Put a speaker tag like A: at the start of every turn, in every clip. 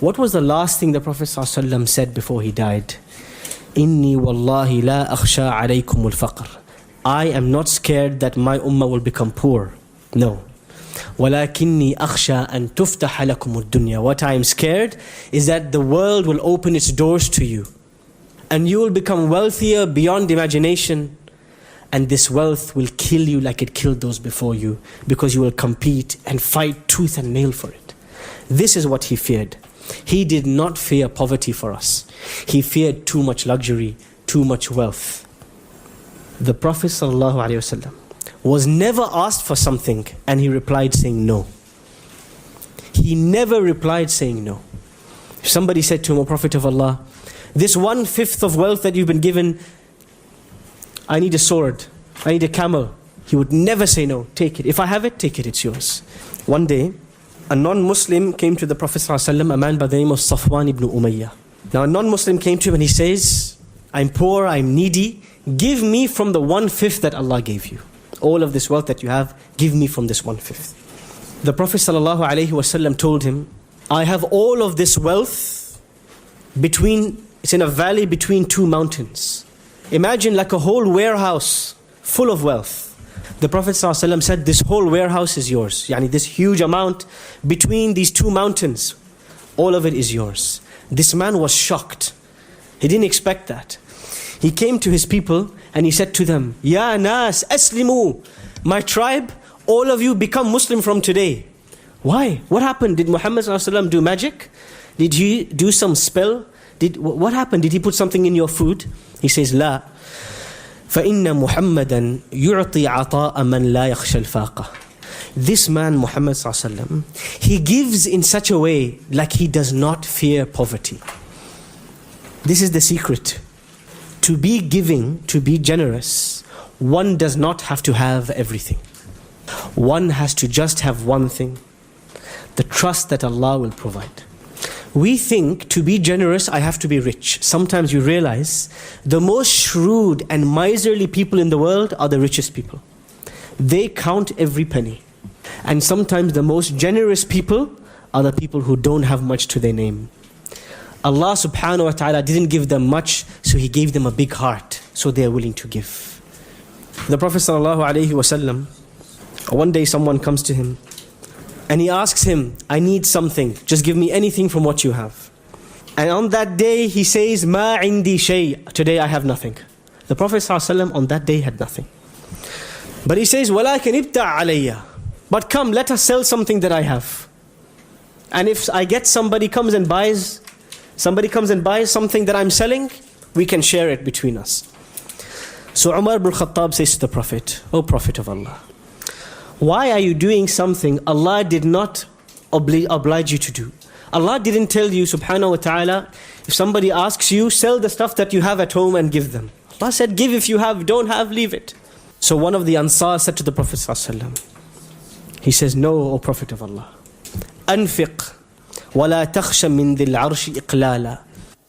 A: What was the last thing the Prophet ﷺ said before he died? Inni wallahi la akhsha alaykum al-faqr. I am not scared that my ummah will become poor. No. وَلَكِنِّي أَخْشَىٰ أَن تُفْتَحَ لَكُمُ الدُّنْيَا. What I am scared is that the world will open its doors to you. And you will become wealthier beyond imagination. And this wealth will kill you like it killed those before you. Because you will compete and fight tooth and nail for it. This is what he feared. He did not fear poverty for us. He feared too much luxury, too much wealth. The Prophet ﷺ was never asked for something and he replied saying no. He never replied saying no. If somebody said to him, O Prophet of Allah, this 1/5 of wealth that you've been given, I need a sword, I need a camel. He would never say no. Take it. If I have it, take it, it's yours. One day, a non-Muslim came to the Prophet ﷺ, a man by the name of Safwan ibn Umayyah. Now a non-Muslim came to him and he says, I'm poor, I'm needy. Give me from the 1/5 that Allah gave you. All of this wealth that you have, give me from this 1/5. The Prophet ﷺ told him, I have all of this wealth it's in a valley between two mountains. Imagine like a whole warehouse full of wealth. The Prophet ﷺ said, this whole warehouse is yours. Yani this huge amount between these two mountains, all of it is yours. This man was shocked. He didn't expect that. He came to his people and he said to them, Ya nas, aslimu. My tribe, all of you become Muslim from today. Why? What happened? Did Muhammad ﷺ do magic? Did he do some spell? What happened? Did he put something in your food? He says, La. فَإِنَّ مُحَمَّدًا يُعْطِي عَطَاءَ مَنْ لَا يَخْشَى الْفَاقَةِ. This man, Muhammad ﷺ, he gives in such a way like he does not fear poverty. This is the secret. To be giving, to be generous, one does not have to have everything. One has to just have one thing. The trust that Allah will provide. We think to be generous, I have to be rich. Sometimes you realize the most shrewd and miserly people in the world are the richest people. They count every penny. And sometimes the most generous people are the people who don't have much to their name. Allah subhanahu wa ta'ala didn't give them much, so He gave them a big heart, so they are willing to give. The Prophet sallallahu alaihi wasallam, one day someone comes to him and he asks him, I need something, just give me anything from what you have. And on that day he says, Ma indi shay, today I have nothing. The Prophet sallallahu alaihi wasallam on that day had nothing. But he says, Walakin ibta' alayya. But come, let us sell something that I have. And if I get somebody comes and buys something that I'm selling, we can share it between us. So Umar ibn Khattab says to the Prophet, O Prophet of Allah, why are you doing something Allah did not oblige you to do? Allah didn't tell you, subhanahu wa ta'ala, if somebody asks you, sell the stuff that you have at home and give them. Allah said, give if you have, don't have, leave it. So one of the Ansar said to the Prophet sallallahu alaihi wasallam, he says, no, O Prophet of Allah, anfiq. وَلَا تَخْشَ مِنْ ذِي الْعَرْشِ إِقْلَالًا.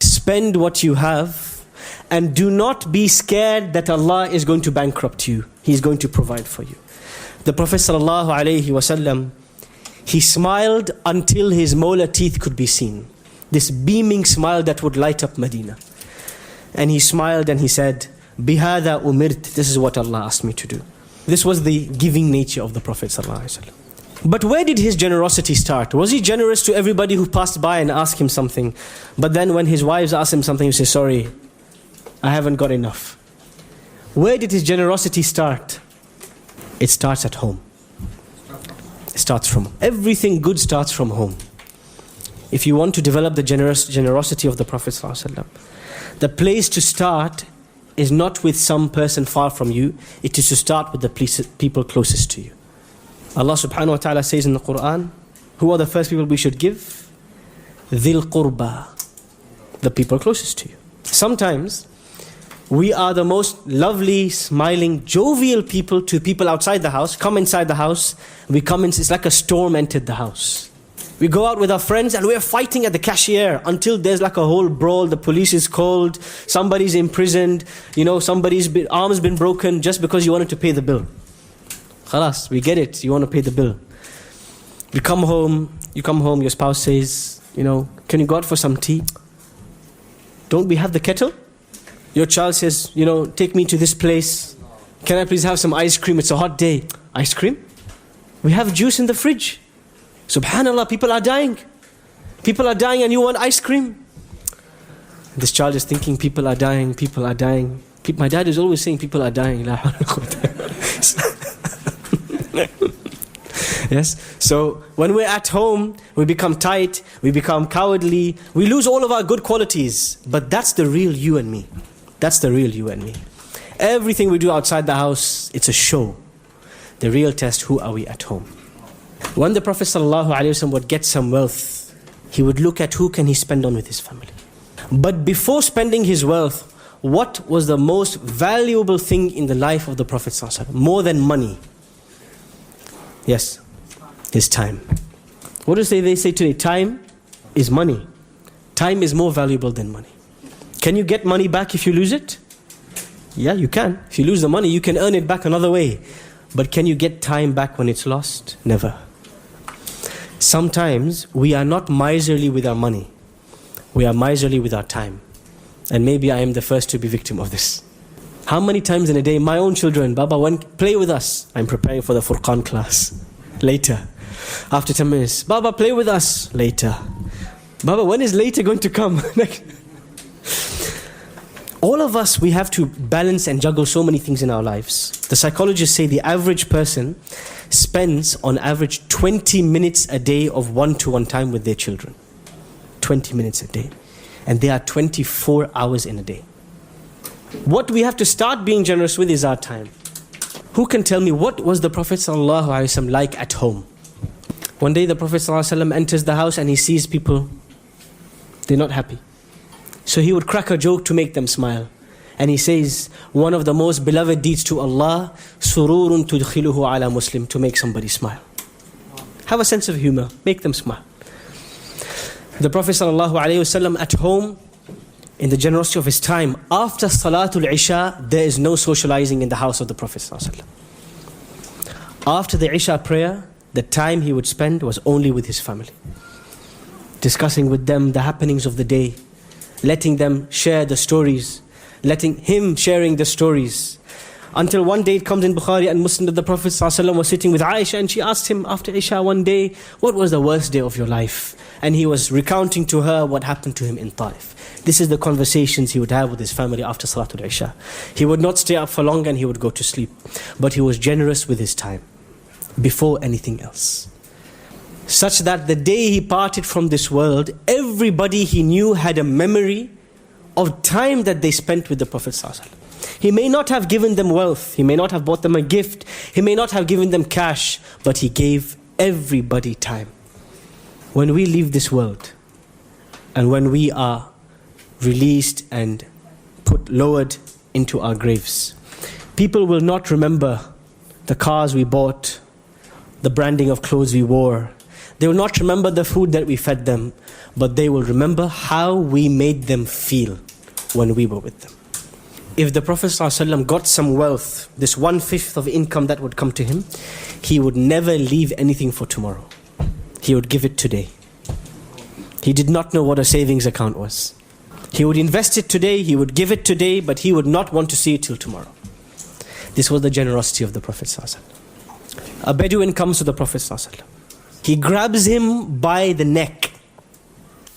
A: Spend what you have and do not be scared that Allah is going to bankrupt you. He's going to provide for you. The Prophet ﷺ, he smiled until his molar teeth could be seen. This beaming smile that would light up Medina. And he smiled and he said, بِهَذَا أُمِرْتِ. This is what Allah asked me to do. This was the giving nature of the Prophet ﷺ. But where did his generosity start? Was he generous to everybody who passed by and asked him something? But then when his wives asked him something, he said, sorry, I haven't got enough. Where did his generosity start? It starts at home. It starts from everything good starts from home. If you want to develop the generosity of the Prophet ﷺ, the place to start is not with some person far from you. It is to start with the people closest to you. Allah subhanahu wa ta'ala says in the Quran, who are the first people we should give? Dhil qurba, the people closest to you. Sometimes we are the most lovely, smiling, jovial people to people outside the house. Come inside the house, we come in, it's like a storm entered the house. We go out with our friends and we're fighting at the cashier until there's like a whole brawl, the police is called, somebody's imprisoned, somebody's arm's been broken just because you wanted to pay the bill. Khalas, we get it, you want to pay the bill. You come home, your spouse says, can you go out for some tea? Don't we have the kettle? Your child says, take me to this place. Can I please have some ice cream? It's a hot day. Ice cream? We have juice in the fridge. Subhanallah, people are dying. People are dying and you want ice cream? This child is thinking, people are dying, people are dying. My dad is always saying, people are dying. Yes? So when we're at home, we become tight, we become cowardly, we lose all of our good qualities. But that's the real you and me. That's the real you and me. Everything we do outside the house, it's a show. The real test, who are we at home? When the Prophet ﷺ would get some wealth, he would look at who can he spend on with his family. But before spending his wealth, what was the most valuable thing in the life of the Prophet ﷺ? More than money. Yes, his time. What do they say today? Time is money. Time is more valuable than money. Can you get money back if you lose it? Yeah, you can. If you lose the money, you can earn it back another way. But can you get time back when it's lost? Never. Sometimes we are not miserly with our money. We are miserly with our time. And maybe I am the first to be victim of this. How many times in a day, my own children, Baba, play with us. I'm preparing for the Furqan class. Later. After 10 minutes, Baba, play with us. Later. Baba, when is later going to come? All of us, we have to balance and juggle so many things in our lives. The psychologists say the average person spends on average 20 minutes a day of one-to-one time with their children. 20 minutes a day. And there are 24 hours in a day. What we have to start being generous with is our time. Who can tell me what was the Prophet ﷺ like at home? One day the Prophet ﷺ enters the house and he sees people, they're not happy. So he would crack a joke to make them smile. And he says, one of the most beloved deeds to Allah, sururun tudkhiluhu ala muslim, to make somebody smile. Have a sense of humor, make them smile. The Prophet ﷺ at home, in the generosity of his time, after Salatul Isha, there is no socializing in the house of the Prophet ﷺ. After the Isha prayer, the time he would spend was only with his family. Discussing with them the happenings of the day, letting them share the stories, letting him sharing the stories. Until one day it comes in Bukhari and Muslim that the Prophet ﷺ was sitting with Aisha and she asked him after Isha one day, what was the worst day of your life? And he was recounting to her what happened to him in Taif. This is the conversations he would have with his family after Salatul Isha. He would not stay up for long and he would go to sleep. But he was generous with his time before anything else. Such that the day he parted from this world, everybody he knew had a memory of time that they spent with the Prophet ﷺ. He may not have given them wealth, he may not have bought them a gift, he may not have given them cash, but he gave everybody time. When we leave this world, and when we are released and lowered into our graves, people will not remember the cars we bought, the branding of clothes we wore. They will not remember the food that we fed them, but they will remember how we made them feel when we were with them. If the Prophet ﷺ got some wealth, this 1/5 of income that would come to him, he would never leave anything for tomorrow. He would give it today. He did not know what a savings account was. He would invest it today, he would give it today, but he would not want to see it till tomorrow. This was the generosity of the Prophet ﷺ. A Bedouin comes to the Prophet ﷺ. He grabs him by the neck.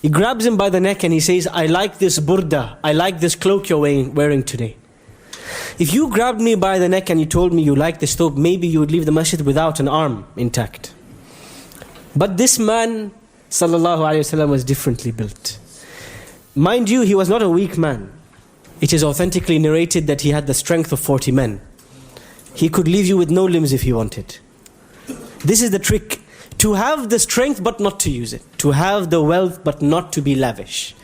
A: He grabs him by the neck and he says, I like this burda, I like this cloak you're wearing today. If you grabbed me by the neck and you told me you like this thobe, maybe you would leave the masjid without an arm intact. But this man, sallallahu alayhi wasallam, was differently built. Mind you, he was not a weak man. It is authentically narrated that he had the strength of 40 men. He could leave you with no limbs if he wanted. This is the trick. To have the strength but not to use it. To have the wealth but not to be lavish.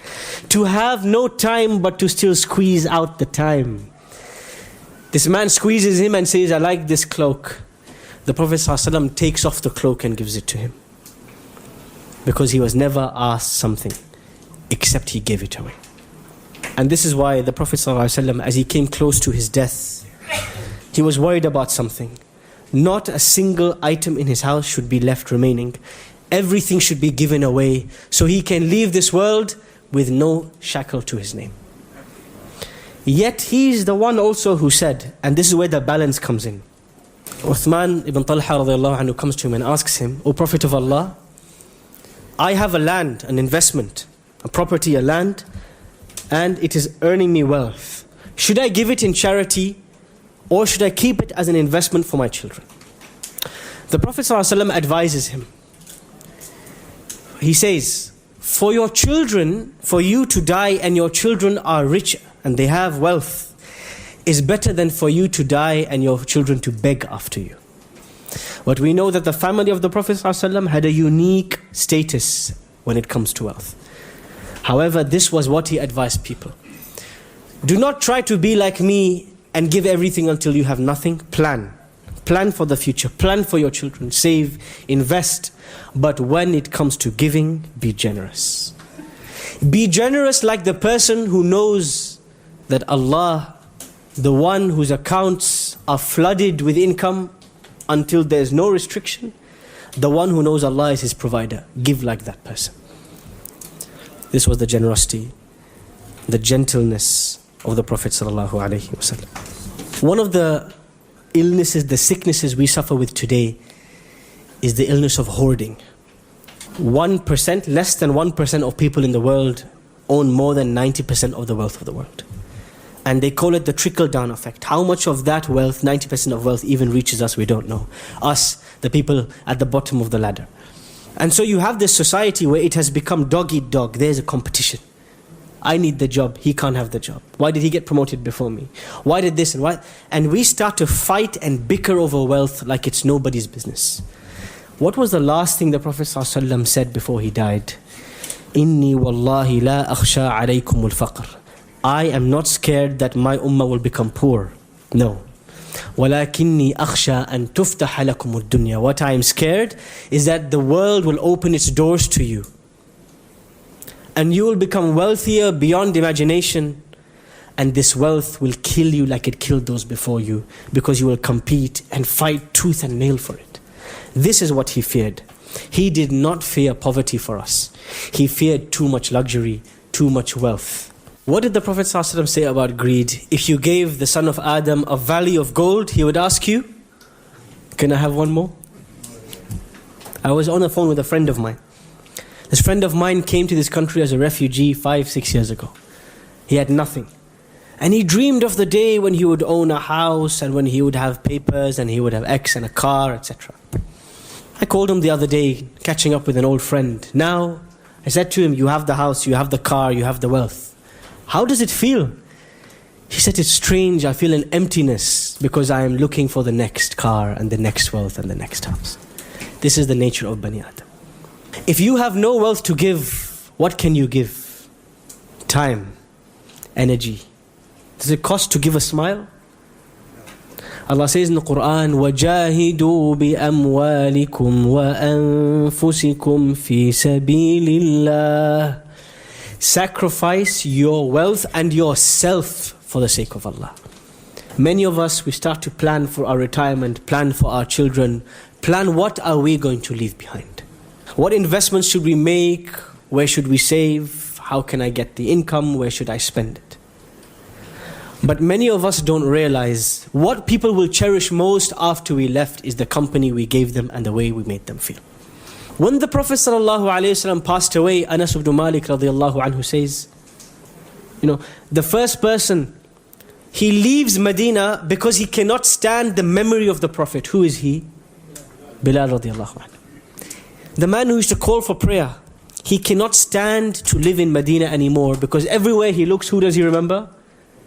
A: To have no time but to still squeeze out the time. This man squeezes him and says, I like this cloak. The Prophet ﷺ takes off the cloak and gives it to him. Because he was never asked something except he gave it away. And this is why the Prophet ﷺ, as he came close to his death, he was worried about something. Not a single item in his house should be left remaining. everything should be given away so he can leave this world with no shackle to his name. Yet he's the one also who said, and this is where the balance comes in. Uthman ibn Talha radiallahu anhu comes to him and asks him, O Prophet of Allah, I have a land, an investment, a property, a land, and it is earning me wealth. Should I give it in charity or should I keep it as an investment for my children? The Prophet ﷺ advises him. He says, for your children, for you to die and your children are rich and they have wealth, is better than for you to die and your children to beg after you. But we know that the family of the Prophet ﷺ had a unique status when it comes to wealth. However, this was what he advised people. Do not try to be like me and give everything until you have nothing. Plan. Plan for the future. Plan for your children. Save, invest. But when it comes to giving, be generous. Be generous like the person who knows that Allah, the one whose accounts are flooded with income until there is no restriction, the one who knows Allah is his provider. Give like that person. This was the generosity, the gentleness of the Prophet ﷺ. One of the illnesses, the sicknesses we suffer with today is the illness of hoarding. 1%, less than 1% of people in the world own more than 90% of the wealth of the world. And they call it the trickle-down effect. How much of that wealth, 90% of wealth, even reaches us, we don't know. Us, the people at the bottom of the ladder. And so you have this society where it has become dog eat dog. There's a competition. I need the job, he can't have the job. Why did he get promoted before me? Why did this and why? And we start to fight and bicker over wealth like it's nobody's business. What was the last thing the Prophet ﷺ said before he died? Inni wallahi la akhsha alaykum al-faqr. I am not scared that my ummah will become poor. No. وَلَكِنِّي أَخْشَى أَن تُفْتَحَ لَكُمُ الدُّنْيَا. What I am scared is that the world will open its doors to you. And you will become wealthier beyond imagination. And this wealth will kill you like it killed those before you. Because you will compete and fight tooth and nail for it. This is what he feared. He did not fear poverty for us. He feared too much luxury, too much wealth. What did the Prophet ﷺ say about greed? If you gave the son of Adam a valley of gold, he would ask you, can I have one more? I was on the phone with a friend of mine. This friend of mine came to this country as a refugee 5-6 years ago. He had nothing. And he dreamed of the day when he would own a house and when he would have papers and he would have X and a car, etc. I called him the other day, catching up with an old friend. Now, I said to him, you have the house, you have the car, you have the wealth. How does it feel? He said, it's strange, I feel an emptiness because I am looking for the next car and the next wealth and the next house. This is the nature of Bani Adam. If you have no wealth to give, what can you give? Time, energy. Does it cost to give a smile? Allah says in the Quran, وَجَاهِدُوا بِأَمْوَالِكُمْ وَأَنفُسِكُمْ فِي سَبِيلِ اللَّهِ. Sacrifice your wealth and yourself for the sake of Allah. Many of us, we start to plan for our retirement, plan for our children, plan what are we going to leave behind. What investments should we make? Where should we save? How can I get the income? Where should I spend it? But many of us don't realize what people will cherish most after we left is the company we gave them and the way we made them feel. When the Prophet ﷺ passed away, Anas ibn Malik radiallahu anhu says, the first person, he leaves Medina because he cannot stand the memory of the Prophet. Who is he? Bilal radiallahu anhu. The man who used to call for prayer. He cannot stand to live in Medina anymore because everywhere he looks, who does he remember?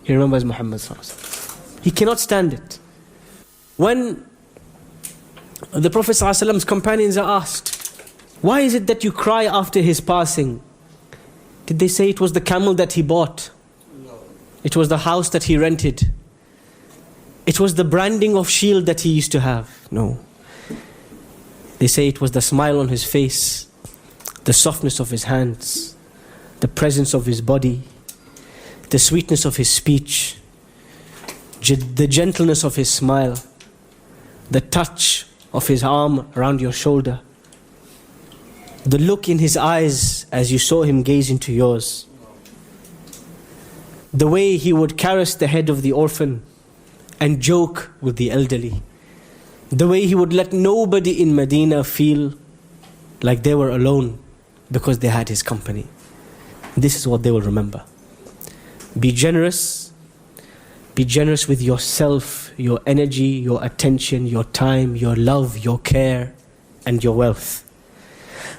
A: He remembers Muhammad ﷺ. He cannot stand it. When the Prophet ﷺ's companions are asked, why is it that you cry after his passing? Did they say it was the camel that he bought? No. It was the house that he rented? It was the branding of shield that he used to have? No. They say it was the smile on his face, the softness of his hands, the presence of his body, the sweetness of his speech, the gentleness of his smile, the touch of his arm around your shoulder. The look in his eyes as you saw him gaze into yours. The way he would caress the head of the orphan and joke with the elderly. The way he would let nobody in Medina feel like they were alone because they had his company. This is what they will remember. Be generous. Be generous with yourself, your energy, your attention, your time, your love, your care, and your wealth.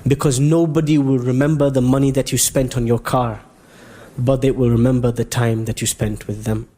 A: Because nobody will remember the money that you spent on your car, but they will remember the time that you spent with them.